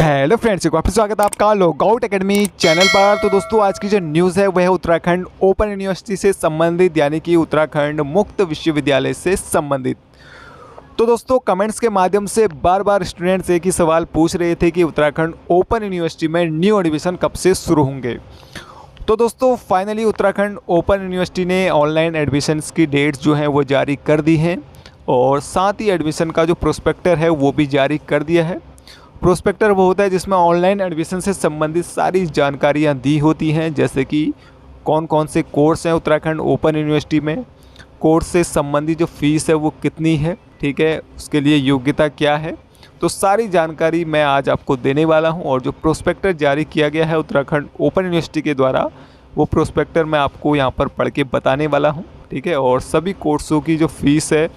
Hello friends, वापस स्वागत है आपका लॉगआउट एकेडमी चैनल पर। तो दोस्तों, आज की जो न्यूज़ है वह है उत्तराखंड ओपन यूनिवर्सिटी से संबंधित, यानी कि उत्तराखंड मुक्त विश्वविद्यालय से संबंधित। तो दोस्तों, कमेंट्स के माध्यम से बार बार स्टूडेंट्स एक ही सवाल पूछ रहे थे कि उत्तराखंड ओपन यूनिवर्सिटी में न्यू एडमिशन कब से शुरू होंगे। तो दोस्तों, फाइनली उत्तराखंड ओपन यूनिवर्सिटी ने ऑनलाइन एडमिशन्स की डेट्स जो हैं वो जारी कर दी हैं, और साथ ही एडमिशन का जो प्रोस्पेक्टर है वो भी जारी कर दिया है। प्रोस्पेक्टर वो होता है जिसमें ऑनलाइन एडमिशन से संबंधित सारी जानकारियाँ दी होती हैं, जैसे कि कौन कौन से कोर्स हैं उत्तराखंड ओपन यूनिवर्सिटी में, कोर्स से संबंधित जो फीस है वो कितनी है, ठीक है, उसके लिए योग्यता क्या है। तो सारी जानकारी मैं आज आपको देने वाला हूं, और जो प्रोस्पेक्टर जारी किया गया है उत्तराखंड ओपन यूनिवर्सिटी के द्वारा, वो प्रोस्पेक्टर मैं आपको यहां पर पढ़ के बताने वाला हूं, ठीक है। और सभी कोर्सों की जो फीस है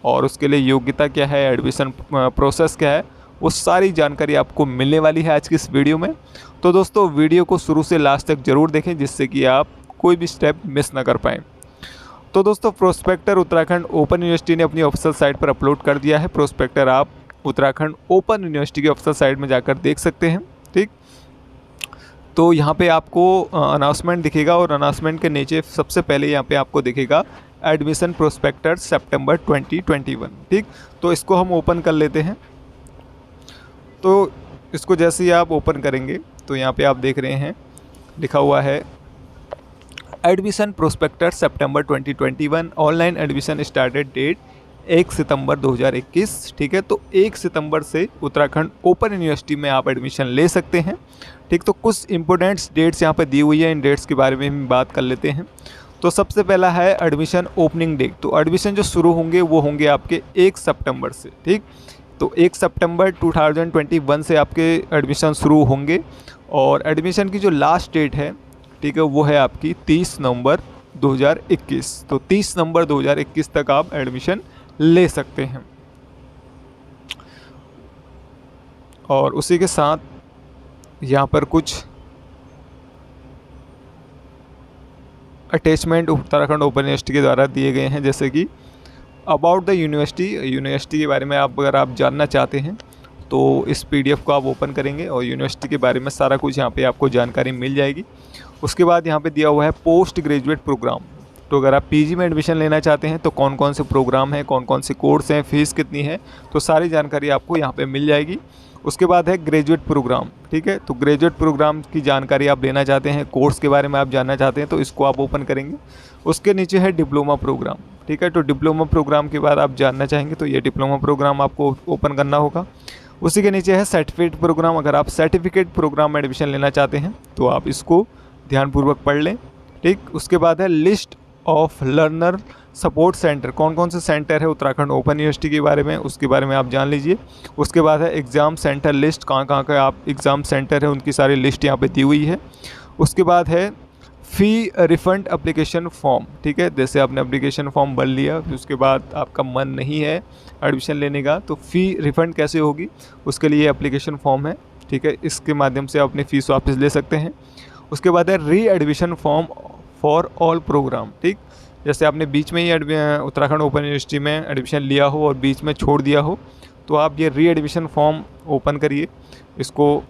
और उसके लिए योग्यता क्या है, एडमिशन प्रोसेस क्या है, वो सारी जानकारी आपको मिलने वाली है आज की इस वीडियो में। तो दोस्तों, वीडियो को शुरू से लास्ट तक ज़रूर देखें, जिससे कि आप कोई भी स्टेप मिस ना कर पाएँ। तो दोस्तों, प्रोस्पेक्टर उत्तराखंड ओपन यूनिवर्सिटी ने अपनी ऑफिशियल साइट पर अपलोड कर दिया है। प्रोस्पेक्टर आप उत्तराखंड ओपन यूनिवर्सिटी की ऑफिशियल साइट में जाकर देख सकते हैं, ठीक। तो यहाँ पे आपको अनाउंसमेंट दिखेगा, और अनाउंसमेंट के नीचे सबसे पहले यहाँ पे आपको दिखेगा एडमिशन प्रोस्पेक्टर सितंबर 2021, ठीक। तो इसको हम ओपन कर लेते हैं। तो इसको जैसे ही आप ओपन करेंगे तो यहाँ पे आप देख रहे हैं लिखा हुआ है एडमिशन प्रोस्पेक्टर सितंबर 2021, ऑनलाइन एडमिशन स्टार्टेड डेट 1 सितंबर 2021, ठीक है। तो 1 सितंबर से उत्तराखंड ओपन यूनिवर्सिटी में आप एडमिशन ले सकते हैं, ठीक। तो कुछ इंपॉर्टेंट्स डेट्स यहाँ पे दी हुई है, इन डेट्स के बारे में हम बात कर लेते हैं। तो सबसे पहला है एडमिशन ओपनिंग डेट। तो एडमिशन जो शुरू होंगे वो होंगे आपके 1 सितंबर से, ठीक। तो 1 सितंबर 2021 से आपके एडमिशन शुरू होंगे, और एडमिशन की जो लास्ट डेट है, ठीक है, वो है आपकी 30 नवंबर 2021। तो 30 नवंबर 2021 तक आप एडमिशन ले सकते हैं। और उसी के साथ यहाँ पर कुछ अटैचमेंट उत्तराखंड ओपन यूनिवर्सिटी के द्वारा दिए गए हैं, जैसे कि अबाउट द यूनिवर्सिटी के बारे में अगर आप जानना चाहते हैं तो इस पीडीएफ को आप ओपन करेंगे और यूनिवर्सिटी के बारे में सारा कुछ यहाँ पे आपको जानकारी मिल जाएगी। उसके बाद यहाँ पे दिया हुआ है पोस्ट ग्रेजुएट प्रोग्राम। तो अगर आप पीजी में एडमिशन लेना चाहते हैं तो कौन कौन से प्रोग्राम हैं, कौन कौन से कोर्स हैं, फीस कितनी है, तो सारी जानकारी आपको यहाँ पे मिल जाएगी। उसके बाद है ग्रेजुएट प्रोग्राम, ठीक है। तो ग्रेजुएट प्रोग्राम की जानकारी आप लेना चाहते हैं, कोर्स के बारे में आप जानना चाहते हैं, तो इसको आप ओपन करेंगे। उसके नीचे है डिप्लोमा प्रोग्राम, ठीक है। तो डिप्लोमा प्रोग्राम के बाद आप जानना चाहेंगे तो ये डिप्लोमा प्रोग्राम आपको ओपन करना होगा। उसी के नीचे है सर्टिफिकेट प्रोग्राम। अगर आप सर्टिफिकेट प्रोग्राम में एडमिशन लेना चाहते हैं तो आप इसको ध्यानपूर्वक पढ़ लें, ठीक। उसके बाद है list of learner support centre. कौन कौन से सेंटर है उत्तराखंड ओपन यूनिवर्सिटी के बारे में, उसके बारे में आप जान लीजिए। उसके बाद है एग्ज़ाम सेंटर लिस्ट, कहाँ कहाँ का आप एग्ज़ाम सेंटर है उनकी सारी लिस्ट यहाँ पे दी हुई है। उसके बाद है फ़ी रिफ़ंड एप्लीकेशन फॉर्म, ठीक है। जैसे आपने एप्लीकेशन फॉर्म भर लिया, फिर उसके बाद आपका मन नहीं है एडमिशन लेने का, तो फ़ी रिफ़ंड कैसे होगी, उसके लिए एप्लीकेशन फॉर्म है, ठीक है। इसके माध्यम से आप अपनी फ़ीस वापस ले सकते हैं। उसके बाद है री admission form for all programme, ठीक। जैसे आपने बीच में ही उत्तराखंड ओपन यूनिवर्सिटी में एडमिशन लिया हो और बीच में छोड़ दिया हो, तो आप ये री एडमिशन फॉर्म ओपन करिए, इसको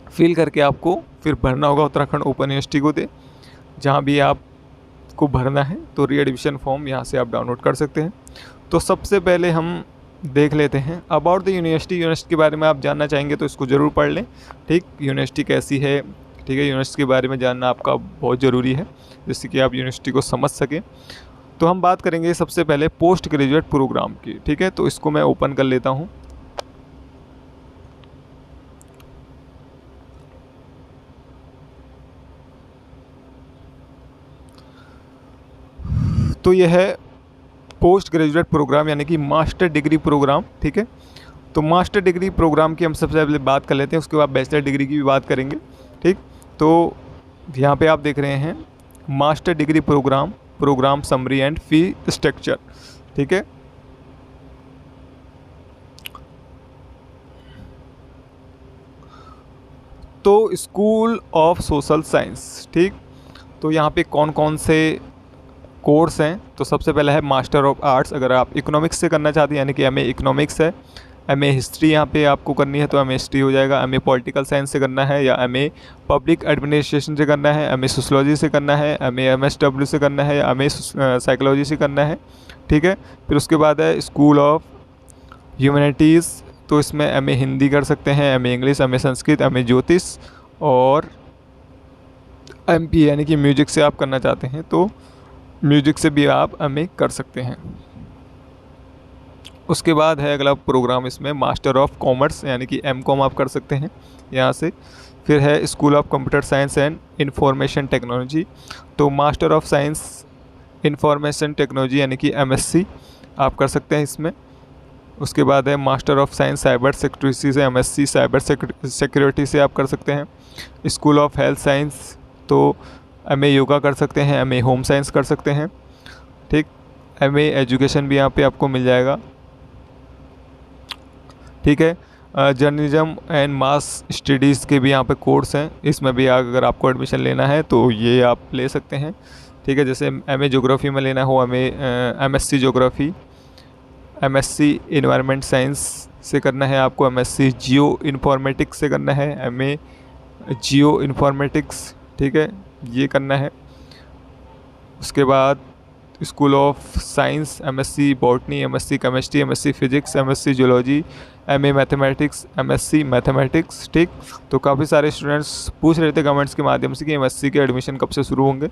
फिल करके आपको फिर भरना होगा उत्तराखंड ओपन यूनिवर्सिटी को जहाँ भी आपको भरना है। तो री एडमिशन फॉर्म यहाँ से आप डाउनलोड कर सकते हैं। तो सबसे पहले हम देख लेते हैं अबाउट द यूनिवर्सिटी के बारे में आप जानना चाहेंगे तो इसको ज़रूर पढ़ लें, ठीक। यूनिवर्सिटी कैसी है, ठीक है, यूनिवर्सिटी के बारे में जानना आपका बहुत ज़रूरी है, जिससे कि आप यूनिवर्सिटी को समझ सकें। तो हम बात करेंगे सबसे पहले पोस्ट ग्रेजुएट प्रोग्राम की, ठीक है। तो इसको मैं ओपन कर लेता हूँ। तो यह है पोस्ट ग्रेजुएट प्रोग्राम, यानी कि मास्टर डिग्री प्रोग्राम, ठीक है। तो मास्टर डिग्री प्रोग्राम की हम सबसे पहले बात कर लेते हैं, उसके बाद बैचलर डिग्री की भी बात करेंगे, ठीक। तो यहाँ पे आप देख रहे हैं master degree programme, programme summary and fee structure, ठीक है। तो स्कूल ऑफ सोशल साइंस, ठीक। तो यहाँ पे कौन कौन से कोर्स हैं, तो सबसे पहला है मास्टर ऑफ आर्ट्स। अगर आप इकोनॉमिक्स से करना चाहते हैं, यानी कि एमए इकोनॉमिक्स है, MA हिस्ट्री यहाँ पे आपको करनी है तो MA हिस्ट्री हो जाएगा। MA पॉलिटिकल साइंस से करना है या MA पब्लिक एडमिनिस्ट्रेशन से करना है, MA सोशलॉजी से करना है, MA MSW से करना है या MA साइकोलॉजी से करना है, ठीक है। फिर उसके बाद है स्कूल ऑफ ह्यूमैनिटीज़, तो इसमें MA हिंदी कर सकते हैं, MA English, MA Sanskrit, MA ज्योतिष और MP यानी कि म्यूजिक से आप करना चाहते हैं तो म्यूजिक से भी आप MA कर सकते हैं। उसके बाद है अगला प्रोग्राम इसमें मास्टर ऑफ कॉमर्स यानी कि MCOM आप कर सकते हैं यहाँ से। फिर है school of computer science and information technology, तो master of science information technology यानी कि MSc आप कर सकते हैं इसमें। उसके बाद है master of science cyber security से MSc साइबर सिक्योरिटी से आप कर सकते हैं। स्कूल ऑफ हेल्थ साइंस तो MA योगा कर सकते हैं, MA होम साइंस कर सकते हैं, ठीक। MA एजुकेशन भी यहाँ पे आपको मिल जाएगा, ठीक है। जर्नलिज्म एंड मास स्टडीज़ के भी यहाँ पे कोर्स हैं, इसमें भी अगर आपको एडमिशन लेना है तो ये आप ले सकते हैं, ठीक है। जैसे MA ज्योग्राफी में लेना हो MSc geography, MSc environment science से करना है आपको, MSc जियो इन्फॉर्मेटिक्स से करना है, MA जियो इन्फॉर्मेटिक्स, ठीक है, ये करना है। उसके बाद school of science MSc botany, MSc chemistry, MSc physics, MSc zoology, MA mathematics, MSc mathematics, ठीक। तो काफ़ी सारे स्टूडेंट्स पूछ रहे थे कमेंट्स के माध्यम से कि MSc के एडमिशन कब से शुरू होंगे,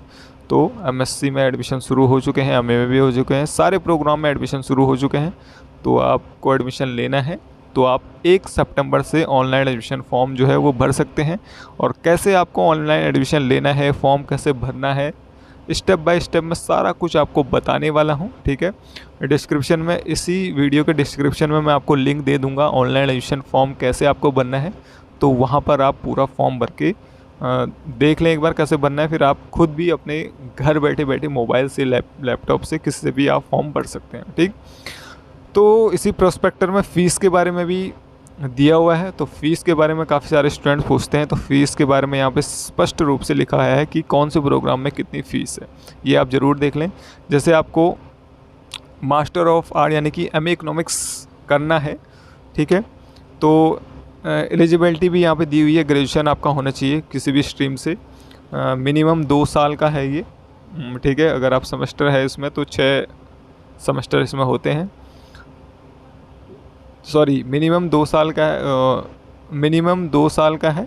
तो MSc में एडमिशन शुरू हो चुके हैं, MA में भी हो चुके हैं, सारे प्रोग्राम में एडमिशन शुरू हो चुके हैं। तो आपको एडमिशन लेना है तो आप 1 सितंबर से ऑनलाइन एडमिशन फॉर्म जो है वो भर सकते हैं। और कैसे आपको ऑनलाइन एडमिशन लेना है, फॉर्म कैसे भरना है, स्टेप बाय स्टेप मैं सारा कुछ आपको बताने वाला हूं, ठीक है। डिस्क्रिप्शन में, इसी वीडियो के डिस्क्रिप्शन में मैं आपको लिंक दे दूंगा ऑनलाइन एडमिशन फॉर्म कैसे आपको भरना है, तो वहां पर आप पूरा फॉर्म भर के देख लें एक बार कैसे भरना है। फिर आप खुद भी अपने घर बैठे बैठे मोबाइल से लैपटॉप से किसी से भी आप फॉर्म भर सकते हैं, ठीक। तो इसी प्रोस्पेक्टर में फ़ीस के बारे में भी दिया हुआ है, तो फ़ीस के बारे में काफ़ी सारे स्टूडेंट्स पूछते हैं, तो फ़ीस के बारे में यहाँ पे स्पष्ट रूप से लिखा है कि कौन से प्रोग्राम में कितनी फ़ीस है, ये आप ज़रूर देख लें। जैसे आपको मास्टर ऑफ आर्ट यानी कि MA इकोनॉमिक्स करना है, ठीक है, तो एलिजिबिलिटी भी यहाँ पे दी हुई है, ग्रेजुएशन आपका होना चाहिए किसी भी स्ट्रीम से, मिनिमम 2 साल का है ये, ठीक है। अगर आप सेमेस्टर है इसमें तो 6 सेमेस्टर इसमें होते हैं, सॉरी मिनिमम 2 साल का है, मिनिमम 2 साल का है,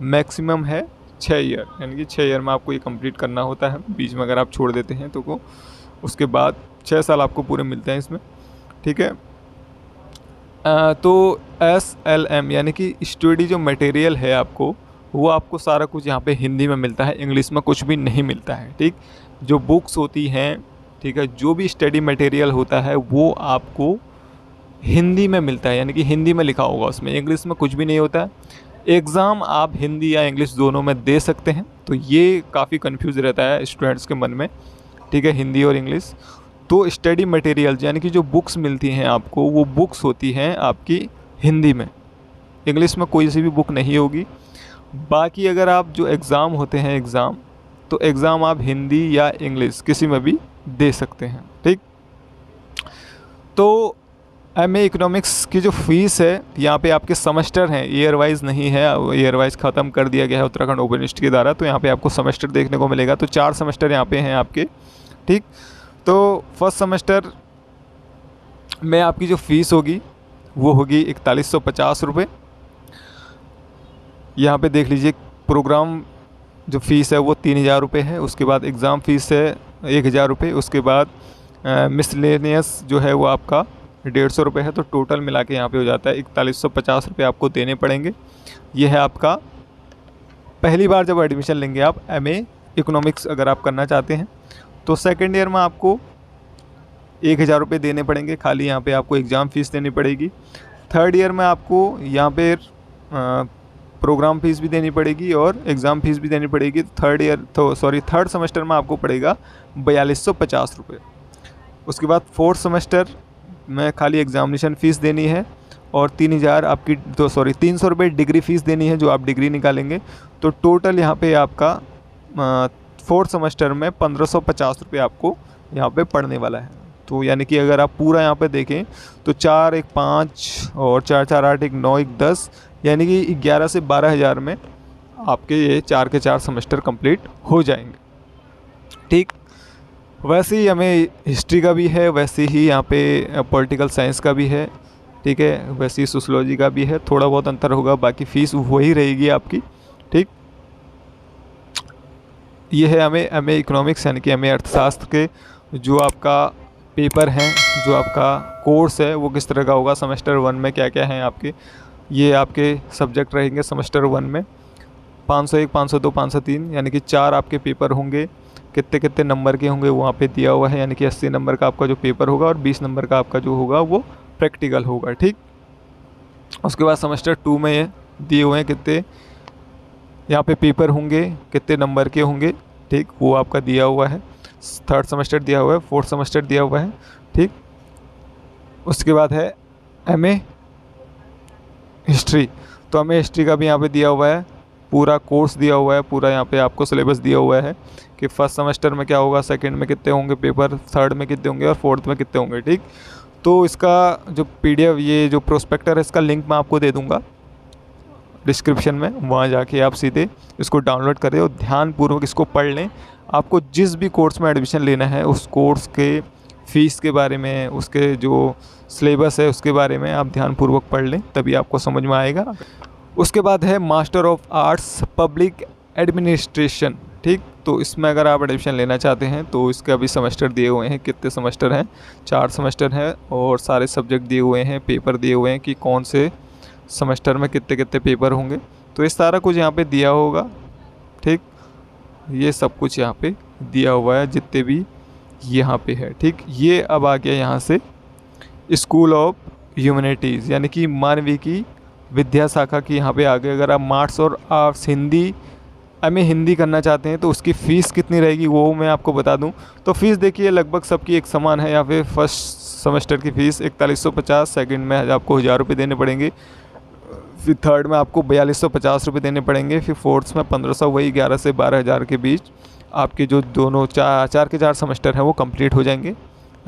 मैक्सिमम है 6 ईयर, यानी कि 6 ईयर में आपको ये कंप्लीट करना होता है। बीच में अगर आप छोड़ देते हैं तो उसके बाद 6 साल आपको पूरे मिलते हैं इसमें, ठीक है। तो SLM यानी कि स्टडी जो मटेरियल है आपको, वो आपको सारा कुछ यहाँ पे हिंदी में मिलता है, इंग्लिश में कुछ भी नहीं मिलता है, ठीक। जो बुक्स होती हैं, ठीक है, जो भी स्टडी मटेरियल होता है वो आपको हिंदी में मिलता है, यानी कि हिंदी में लिखा होगा उसमें, इंग्लिश में कुछ भी नहीं होता है। एग्ज़ाम आप हिंदी या इंग्लिश दोनों में दे सकते हैं, तो ये काफ़ी कंफ्यूज रहता है स्टूडेंट्स के मन में, ठीक है, हिंदी और इंग्लिश। तो स्टडी मटेरियल यानी कि जो बुक्स मिलती हैं आपको, वो बुक्स होती हैं आपकी हिंदी में, इंग्लिश में कोई सी भी बुक नहीं होगी। बाकी अगर आप जो एग्ज़ाम होते हैं एग्ज़ाम, तो एग्ज़ाम आप हिंदी या इंग्लिश किसी में भी दे सकते हैं, ठीक। तो MA इकोनॉमिक्स की जो फ़ीस है यहाँ पे आपके सेमेस्टर हैं, ईयर वाइज नहीं है, ईयर वाइज ख़त्म कर दिया गया है उत्तराखंड ओपन यूनिवर्सिटी के द्वारा, तो यहाँ पे आपको सेमेस्टर देखने को मिलेगा। तो 4 सेमेस्टर यहाँ पे हैं आपके, ठीक। तो फर्स्ट सेमेस्टर में आपकी जो फ़ीस होगी वो होगी 4150 रुपये। यहाँ पे देख लीजिए, प्रोग्राम जो फ़ीस है वो 3000 रुपये है, उसके बाद एग्ज़ाम फ़ीस है 1000 रुपये, उसके बाद मिसलेनियस जो है वो आपका 150 रुपये है। तो टोटल मिला के यहाँ पे हो जाता है 4150 रुपये आपको देने पड़ेंगे। ये है आपका पहली बार जब एडमिशन लेंगे आप MA इकोनॉमिक्स अगर आप करना चाहते हैं, तो सेकेंड ईयर में आपको 1000 रुपये देने पड़ेंगे, खाली यहाँ पे आपको एग्ज़ाम फ़ीस देनी पड़ेगी। थर्ड ईयर में आपको यहाँ पे प्रोग्राम फ़ीस भी देनी पड़ेगी और एग्ज़ाम फ़ीस भी देनी पड़ेगी। थर्ड सेमेस्टर में आपको पड़ेगा 4250 रुपये। उसके बाद फोर्थ सेमेस्टर में खाली एग्ज़ामिनेशन फ़ीस देनी है और 3000 आपकी 300 रुपये डिग्री फ़ीस देनी है जो आप डिग्री निकालेंगे। तो टोटल यहाँ पे आपका फोर्थ सेमेस्टर में 1550 रुपये आपको यहाँ पे पड़ने वाला है, तो यानी कि अगर आप पूरा यहाँ पे देखें तो 4 1 5 और 4 4 8 1 9 1 10, यानी कि 11 से 12 हज़ार में आपके ये 4 के 4 सेमेस्टर कंप्लीट हो जाएंगे। ठीक, वैसे ही हमें हिस्ट्री का भी है, वैसे ही यहाँ पे पॉलिटिकल साइंस का भी है। ठीक है, वैसे ही सोशलॉजी का भी है, थोड़ा बहुत अंतर होगा, बाकी फ़ीस वही रहेगी आपकी। ठीक, ये है हमें एमए इकोनॉमिक्स यानी कि एमए अर्थशास्त्र के जो आपका पेपर हैं, जो आपका कोर्स है वो किस तरह का होगा। सेमेस्टर 1 में क्या क्या हैं आपके, ये आपके सब्जेक्ट रहेंगे सेमेस्टर 1 में। 501 502 503 यानी कि 4 आपके पेपर होंगे। कितने कितने नंबर के होंगे वहाँ पे दिया हुआ है, यानी कि 80 नंबर का आपका जो पेपर होगा और 20 नंबर का आपका जो होगा वो प्रैक्टिकल होगा। ठीक, उसके बाद सेमेस्टर 2 में ये दिए हुए हैं कितने यहाँ पे पेपर होंगे, कितने नंबर के होंगे। ठीक, वो आपका दिया हुआ है। 3rd सेमेस्टर दिया हुआ है, 4th सेमेस्टर दिया हुआ है। ठीक, उसके बाद है एमए हिस्ट्री, तो एमए हिस्ट्री का भी यहाँ पे दिया हुआ है, पूरा कोर्स दिया हुआ है, पूरा यहाँ पे आपको सिलेबस दिया हुआ है कि फर्स्ट सेमेस्टर में क्या होगा, सेकंड में कितने होंगे पेपर, थर्ड में कितने होंगे और फोर्थ में कितने होंगे। ठीक, तो इसका जो पीडीएफ, ये जो प्रोस्पेक्टर है, इसका लिंक मैं आपको दे दूँगा डिस्क्रिप्शन में, वहाँ जाके आप सीधे इसको डाउनलोड करें और ध्यानपूर्वक इसको पढ़ लें। आपको जिस भी कोर्स में एडमिशन लेना है उस कोर्स के फ़ीस के बारे में, उसके जो सिलेबस है उसके बारे में आप ध्यानपूर्वक पढ़ लें, तभी आपको समझ में आएगा। उसके बाद है master of arts public administration. ठीक, तो इसमें अगर आप एडमिशन लेना चाहते हैं तो इसके अभी सेमेस्टर दिए हुए हैं, कितने सेमेस्टर हैं, 4 सेमेस्टर हैं और सारे सब्जेक्ट दिए हुए हैं, पेपर दिए हुए हैं कि कौन से सेमेस्टर में कितने कितने पेपर होंगे। तो ये सारा कुछ यहाँ पे दिया होगा। ठीक, ये सब कुछ यहाँ पे दिया हुआ है जितने भी यहाँ पे है। ठीक, ये अब आ गया यहाँ से स्कूल ऑफ ह्यूमैनिटीज़ यानी कि मानवीय की विद्या शाखा की यहाँ पे आ गए। अगर आप आर्ट्स और आर्ट्स हिंदी एमए हिंदी करना चाहते हैं तो उसकी फ़ीस कितनी रहेगी वो मैं आपको बता दूं। तो फ़ीस देखिए लगभग सबकी एक समान है। यहाँ पे फर्स्ट सेमेस्टर की फ़ीस 4150, सेकंड में आपको 1000 रुपये देने पड़ेंगे, फिर थर्ड में आपको 4250 रुपये देने पड़ेंगे, फिर फोर्थ में 1500, वही 11 से 12 हज़ार के बीच आपके जो दोनों 4 के 4 सेमेस्टर हैं वो कंप्लीट हो जाएंगे।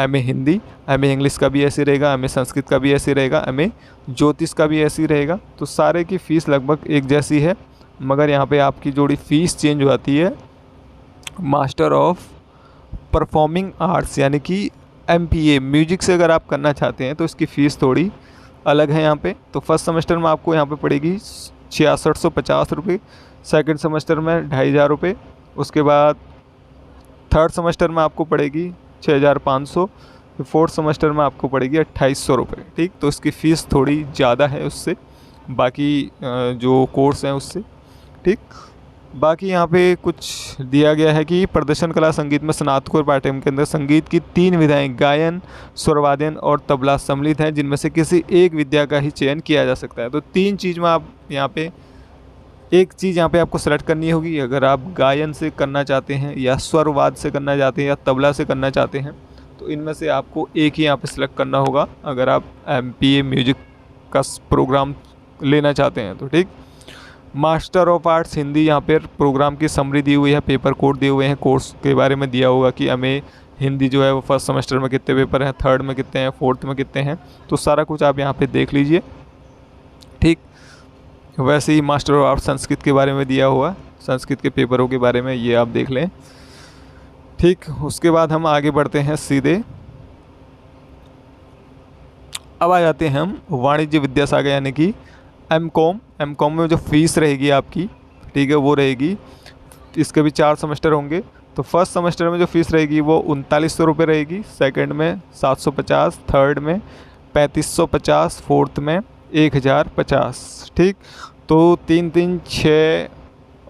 एमए हिंदी, एमए इंग्लिश का भी ऐसे रहेगा, एमए संस्कृत का भी ऐसे रहेगा, एमए ज्योतिष का भी ऐसे ही रहेगा। तो सारे की फ़ीस लगभग एक जैसी है, मगर यहाँ पे आपकी जोड़ी फ़ीस चेंज हो जाती है। मास्टर ऑफ परफॉर्मिंग आर्ट्स यानी कि एमपीए म्यूजिक से अगर आप करना चाहते हैं तो इसकी फ़ीस थोड़ी अलग है यहाँ पे। तो फर्स्ट सेमेस्टर में आपको यहाँ पे पड़ेगी 6650 रुपये, सेकेंड सेमेस्टर में 2500 रुपये, उसके बाद थर्ड सेमेस्टर में आपको पड़ेगी 6500, फोर्थ सेमेस्टर में आपको पड़ेगी 2800 रुपये। ठीक, तो इसकी फ़ीस थोड़ी ज़्यादा है उससे, बाकी जो कोर्स हैं उससे। ठीक, बाकी यहाँ पे कुछ दिया गया है कि प्रदर्शन कला संगीत में स्नातकोत्तर पाठ्यक्रम के अंदर संगीत की 3 विधाएं गायन, स्वरवादन और तबला सम्मिलित हैं, जिनमें से किसी एक विद्या का ही चयन किया जा सकता है। तो 3 चीज़ में आप यहाँ पे एक चीज़ यहाँ पे आपको सेलेक्ट करनी होगी। अगर आप गायन से करना चाहते हैं या स्वरवाद से करना चाहते हैं या तबला से करना चाहते हैं तो इनमें से आपको एक ही यहाँ पे सिलेक्ट करना होगा अगर आप एमपीए म्यूजिक का प्रोग्राम लेना चाहते हैं तो। ठीक, मास्टर ऑफ आर्ट्स हिंदी, यहाँ पर प्रोग्राम की समरी दी हुई है, पेपर कोड दिए हुए हैं, कोर्स के बारे में दिया होगा कि हमें हिंदी जो है वो फर्स्ट सेमेस्टर में कितने पेपर हैं, थर्ड में कितने हैं, फोर्थ में कितने हैं, तो सारा कुछ आप यहाँ पे देख लीजिए। ठीक, वैसे ही मास्टर ऑफ आर्ट्स संस्कृत के बारे में दिया हुआ, संस्कृत के पेपरों के बारे में ये आप देख लें। ठीक, उसके बाद हम आगे बढ़ते हैं सीधे, अब आ जाते हैं हम वाणिज्य विद्या शाखा यानी कि एमकॉम। एमकॉम में जो फ़ीस रहेगी आपकी, ठीक है, वो रहेगी, इसके भी 4 सेमेस्टर होंगे। तो फर्स्ट सेमेस्टर में जो फ़ीस रहेगी वो 3900 रुपये रहेगी, सेकंड में 750, थर्ड में 3550, फोर्थ में 1050। ठीक, तो 3 3 6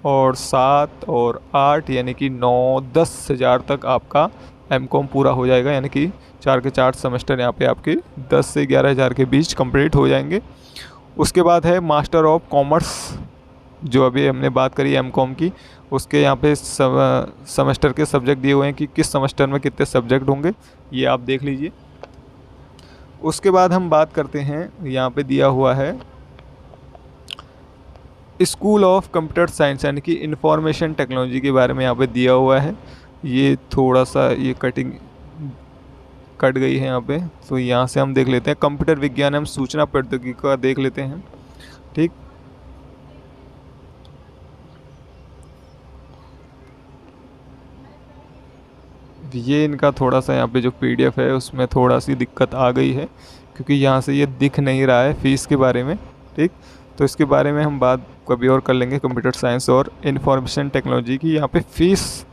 और 7 और 8 यानी कि 9-10 हज़ार तक आपका एमकॉम पूरा हो जाएगा, यानी कि 4 के 4 सेमेस्टर यहाँ पे आपके 10 से 11 हज़ार के बीच कंप्लीट हो जाएंगे। उसके बाद है मास्टर ऑफ कॉमर्स, जो अभी हमने बात करी एमकॉम की, उसके यहाँ पे सेमेस्टर के सब्जेक्ट दिए हुए हैं कि किस सेमेस्टर में कितने सब्जेक्ट होंगे, ये आप देख लीजिए। उसके बाद हम बात करते हैं, यहाँ पे दिया हुआ है स्कूल ऑफ कंप्यूटर साइंस यानी कि इंफॉर्मेशन टेक्नोलॉजी के बारे में यहाँ पे दिया हुआ है। ये थोड़ा सा ये कटिंग कट गई है यहाँ पे, तो यहाँ से हम देख लेते हैं कंप्यूटर विज्ञान एवं सूचना प्रौद्योगिकी का देख लेते हैं। ठीक, ये इनका थोड़ा सा यहाँ पे जो PDF है उसमें थोड़ा सी दिक्कत आ गई है, क्योंकि यहाँ से ये दिख नहीं रहा है फ़ीस के बारे में। ठीक, तो इसके बारे में हम बात कभी और कर लेंगे। कंप्यूटर साइंस और इंफॉर्मेशन टेक्नोलॉजी की यहाँ पे फ़ीस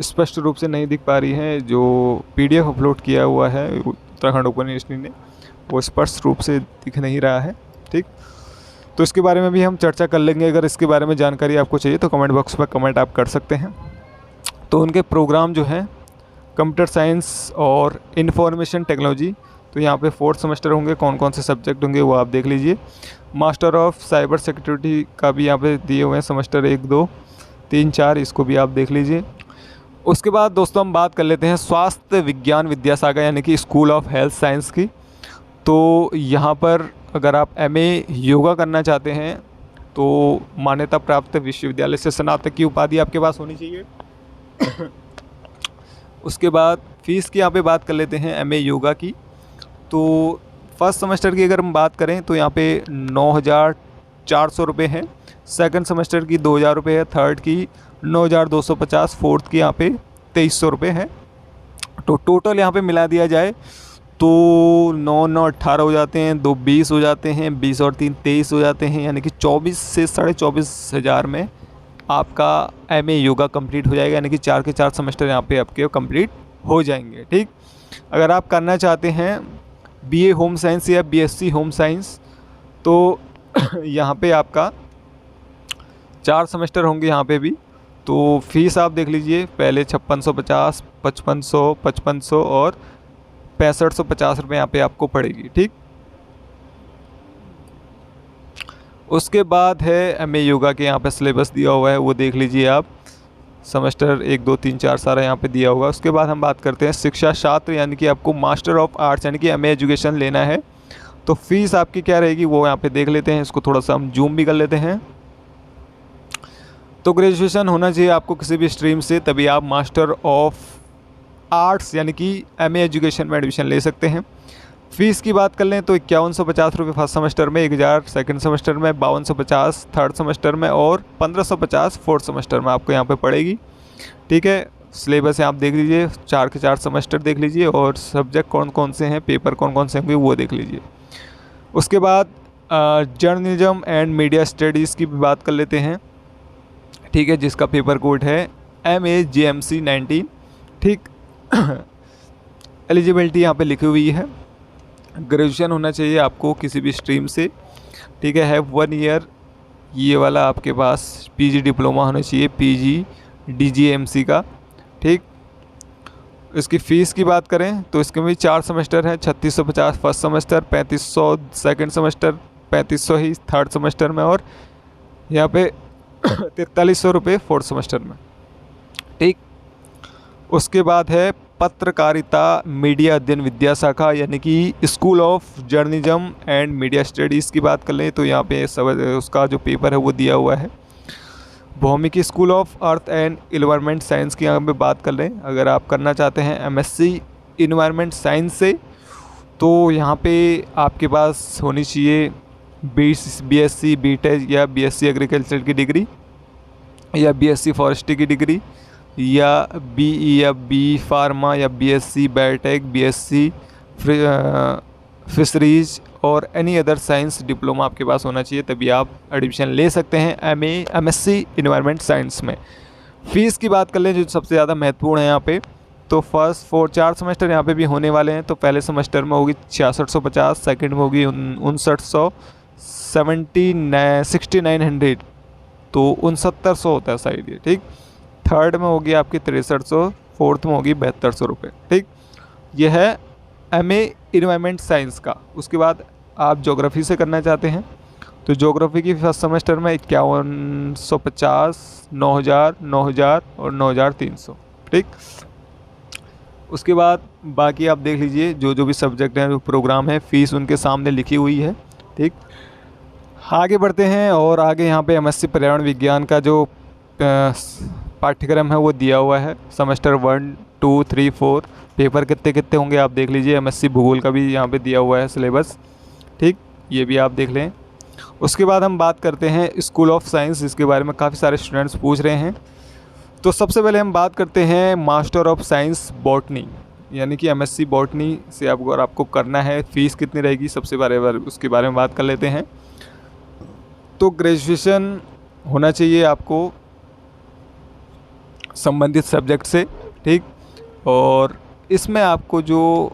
स्पष्ट रूप से नहीं दिख पा रही है। जो PDF अपलोड किया हुआ है उत्तराखंड ओपन यूनिवर्सिटी ने, वो स्पष्ट रूप से दिख नहीं रहा है। ठीक, तो इसके बारे में भी हम चर्चा कर लेंगे। अगर इसके बारे में जानकारी आपको चाहिए तो कमेंट बॉक्स में कमेंट आप कर सकते हैं। तो उनके प्रोग्राम जो हैं कंप्यूटर साइंस और इंफॉर्मेशन टेक्नोलॉजी, तो यहाँ पे 4th सेमेस्टर होंगे। कौन कौन से सब्जेक्ट होंगे वो आप देख लीजिए। मास्टर ऑफ साइबर सिक्योरिटी का भी यहाँ पे दिए हुए हैं, सेमेस्टर 1, 2, 3, 4, इसको भी आप देख लीजिए। उसके बाद दोस्तों हम बात कर लेते हैं स्वास्थ्य विज्ञान विद्यासागर यानी कि स्कूल ऑफ हेल्थ साइंस की। तो यहाँ पर अगर आप MA योगा करना चाहते हैं तो मान्यता प्राप्त विश्वविद्यालय से स्नातक की उपाधि आपके पास होनी चाहिए। उसके बाद फ़ीस की यहाँ पे बात कर लेते हैं MA योगा की। तो फर्स्ट सेमेस्टर की अगर हम बात करें तो यहाँ पे 9,400 रुपये है, सेकंड सेमेस्टर की 2,000 रुपये है, थर्ड की 9,250, फोर्थ की यहाँ पे 2,300 रुपये है। तो टोटल यहाँ पे मिला दिया जाए तो 9 9 18 हो जाते हैं, 2 20 हो जाते हैं, 20 और 3 23 हो जाते हैं, यानी कि 24 से 24,500 में आपका MA योगा कंप्लीट हो जाएगा। यानी कि 4 के 4 सेमेस्टर यहाँ पे आपके कंप्लीट हो जाएंगे। ठीक, अगर आप करना चाहते हैं BA होम साइंस या BSc होम साइंस तो यहाँ पे आपका 4 सेमेस्टर होंगे यहाँ पे भी। तो फीस आप देख लीजिए, पहले 5650, 5500, 5500 और 6550 रुपये यहाँ पे आपको पड़ेगी। ठीक, उसके बाद है MA योगा के यहाँ पे सिलेबस दिया हुआ है, वो देख लीजिए आप। सेमेस्टर 1, 2, 3, 4 सारा यहाँ पे दिया होगा। उसके बाद हम बात करते हैं शिक्षा शास्त्र, यानी कि आपको मास्टर ऑफ आर्ट्स यानी कि MA एजुकेशन लेना है तो फीस आपकी क्या रहेगी वो यहाँ पे देख लेते हैं। इसको थोड़ा सा हम जूम भी कर लेते हैं। तो ग्रेजुएशन होना चाहिए आपको किसी भी स्ट्रीम से, तभी आप मास्टर ऑफ आर्ट्स यानी कि MA एजुकेशन में एडमिशन ले सकते हैं। फ़ीस की बात कर लें तो 5150 रुपये फर्स्ट सेमेस्टर में, 1000 सेकंड सेमेस्टर में, 5250 थर्ड सेमेस्टर में और 1550 फोर्थ सेमेस्टर में आपको यहाँ पे पड़ेगी। ठीक है, सिलेबस है आप देख लीजिए, 4 के 4 सेमेस्टर देख लीजिए और सब्जेक्ट कौन कौन से हैं, पेपर कौन कौन से होंगे वो देख लीजिए। उसके बाद जर्नलिज्म एंड मीडिया स्टडीज़ की भी बात कर लेते हैं। ठीक है, जिसका पेपर कोड है MA JMC 19। ठीक, एलिजिबिलिटी यहाँ पे लिखी हुई है, ग्रेजुएशन होना चाहिए आपको किसी भी स्ट्रीम से। ठीक है 1 ईयर ये वाला आपके पास PG डिप्लोमा होना चाहिए, PG DGMC का। ठीक, इसकी फ़ीस की बात करें तो इसके भी 4 सेमेस्टर हैं, 3650 फर्स्ट सेमेस्टर, 3500 सेकंड सेमेस्टर, 3500 ही थर्ड सेमेस्टर में और यहाँ पे 4300 रुपये फोर्थ सेमेस्टर में। ठीक, उसके बाद है पत्रकारिता मीडिया अध्ययन विद्याशाखा यानी कि school of journalism and media studies की बात कर लें तो यहाँ पे सब उसका जो पेपर है वो दिया हुआ है। भौमिकी school of earth and environment science की यहाँ पे बात कर लें, अगर आप करना चाहते हैं MSc इन्वायरमेंट साइंस से तो यहाँ पे आपके पास होनी चाहिए BSc BTech या BSc एग्रीकल्चर की डिग्री या BSc फॉरेस्ट्री की डिग्री या BE या BE फार्मा या BSc बायोटेक, BSc फिशरीज और एनी अदर साइंस डिप्लोमा आपके पास होना चाहिए, तभी आप एडमिशन ले सकते हैं MSc इन्वायरमेंट साइंस में। फ़ीस की बात कर लें जो सबसे ज़्यादा महत्वपूर्ण है यहाँ पे, तो फर्स्ट 4 सेमेस्टर यहाँ पे भी होने वाले हैं। तो पहले सेमेस्टर में होगी 6650, सेकंड में होगी 5900, 6900 तो 6900 होता है साइड ये। ठीक, थर्ड में होगी आपकी 6300, फोर्थ में होगी 7200 रुपये। ठीक, यह है MA इन्वायरमेंट साइंस का। उसके बाद आप ज्योग्राफी से करना चाहते हैं तो ज्योग्राफी की फर्स्ट सेमेस्टर में 5150, 9000, 9000 और 9300। ठीक, उसके बाद बाकी आप देख लीजिए जो जो भी सब्जेक्ट हैं, जो प्रोग्राम है, फ़ीस उनके सामने लिखी हुई है। ठीक, आगे बढ़ते हैं और आगे यहाँ पे MSc पर्यावरण विज्ञान का जो पाठ्यक्रम है वो दिया हुआ है। सेमेस्टर 1, 2, 3, 4 पेपर कितने कितने होंगे आप देख लीजिए। एमएससी भूगोल का भी यहाँ पे दिया हुआ है सिलेबस, ठीक, ये भी आप देख लें। उसके बाद हम बात करते हैं स्कूल ऑफ साइंस, जिसके बारे में काफ़ी सारे स्टूडेंट्स पूछ रहे हैं। तो सबसे पहले हम बात करते हैं मास्टर ऑफ साइंस बॉटनी, यानी कि एमएससी बॉटनी से अगर आपको करना है, फ़ीस कितनी रहेगी सबसे उसके बारे में बात कर लेते हैं। तो ग्रेजुएशन होना चाहिए आपको संबंधित सब्जेक्ट से, ठीक, और इसमें आपको जो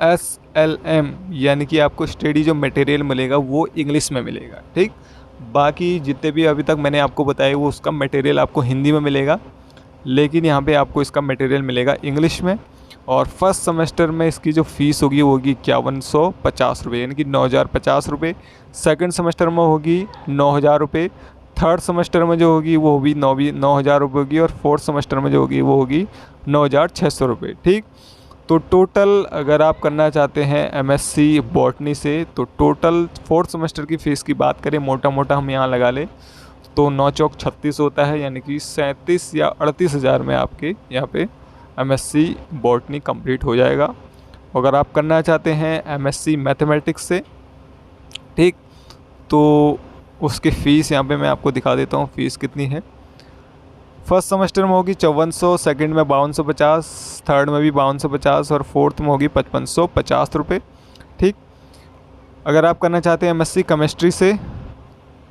SLM यानी कि आपको स्टडी जो मटेरियल मिलेगा वो इंग्लिश में मिलेगा, ठीक। बाकी जितने भी अभी तक मैंने आपको बताया वो उसका मटेरियल आपको हिंदी में मिलेगा, लेकिन यहाँ पे आपको इसका मटेरियल मिलेगा इंग्लिश में। और फर्स्ट सेमेस्टर में इसकी जो फ़ीस होगी वो होगी 5150 रुपये, यानी कि 9050 रुपये। सेकेंड सेमेस्टर में होगी 9000 रुपये। थर्ड सेमेस्टर में जो होगी वो होगी 9000 रुपये होगी। और फोर्थ सेमेस्टर में जो होगी वो होगी 9600 रुपये, ठीक। तो टोटल अगर आप करना चाहते हैं एमएससी बॉटनी से, तो टोटल फोर्थ सेमेस्टर की फ़ीस की बात करें मोटा मोटा हम यहाँ लगा लें तो 9 चौक 36 होता है, यानी कि 37 या 38 हज़ार में आपके यहाँ पे एमएससी बॉटनी कंप्लीट हो जाएगा। अगर आप करना चाहते हैं एमएससी मैथमेटिक्स से, ठीक, तो उसकी फ़ीस यहाँ पे मैं आपको दिखा देता हूँ फ़ीस कितनी है। फर्स्ट सेमेस्टर में होगी 5400, सेकंड में 5250, थर्ड में भी 5250 और फोर्थ में होगी 5550 रुपये, ठीक। अगर आप करना चाहते हैं एमएससी केमिस्ट्री से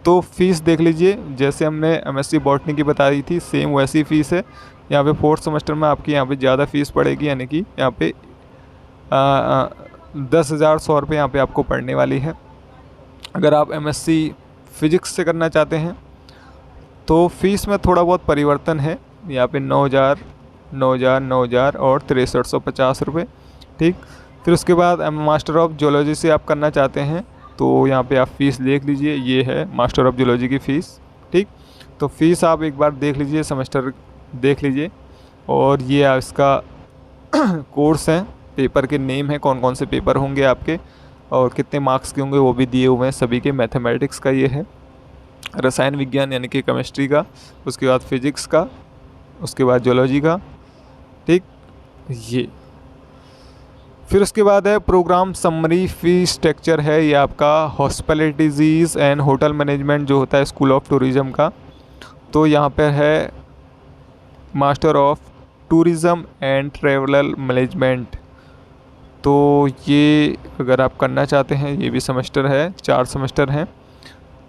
तो फ़ीस देख लीजिए, जैसे हमने एमएससी बॉटनी की बता दी थी सेम वैसी फ़ीस है। यहाँ पे फोर्थ सेमेस्टर में आपकी यहाँ पे ज़्यादा फ़ीस पड़ेगी, यानी कि यहाँ पे 10,100 रुपये यहाँ पे आपको पड़ने वाली है। अगर आप एमएससी फिज़िक्स से करना चाहते हैं तो फ़ीस में थोड़ा बहुत परिवर्तन है, यहाँ पे 9000 और 6350 रुपये, ठीक। फिर उसके बाद मास्टर ऑफ जियोलॉजी से आप करना चाहते हैं तो यहाँ पे आप फ़ीस देख लीजिए, ये है मास्टर ऑफ जियोलॉजी की फ़ीस, ठीक। तो फ़ीस आप एक बार देख लीजिए, सेमेस्टर देख लीजिए। और ये इसका कोर्स है, पेपर के नेम है, कौन कौन से पेपर होंगे आपके और कितने मार्क्स के होंगे वो भी दिए हुए हैं सभी के। मैथमेटिक्स का ये है, रसायन विज्ञान यानी कि केमिस्ट्री का, उसके बाद फिज़िक्स का, उसके बाद जियोलॉजी का, ठीक, ये। फिर उसके बाद है प्रोग्राम समरी फी स्ट्रक्चर है, ये आपका हॉस्पिटलिटीज़ एंड होटल मैनेजमेंट जो होता है स्कूल ऑफ टूरिज़्म का। तो यहाँ पर है master of tourism and travel management. तो ये अगर आप करना चाहते हैं, ये भी सेमेस्टर है, 4 सेमेस्टर हैं,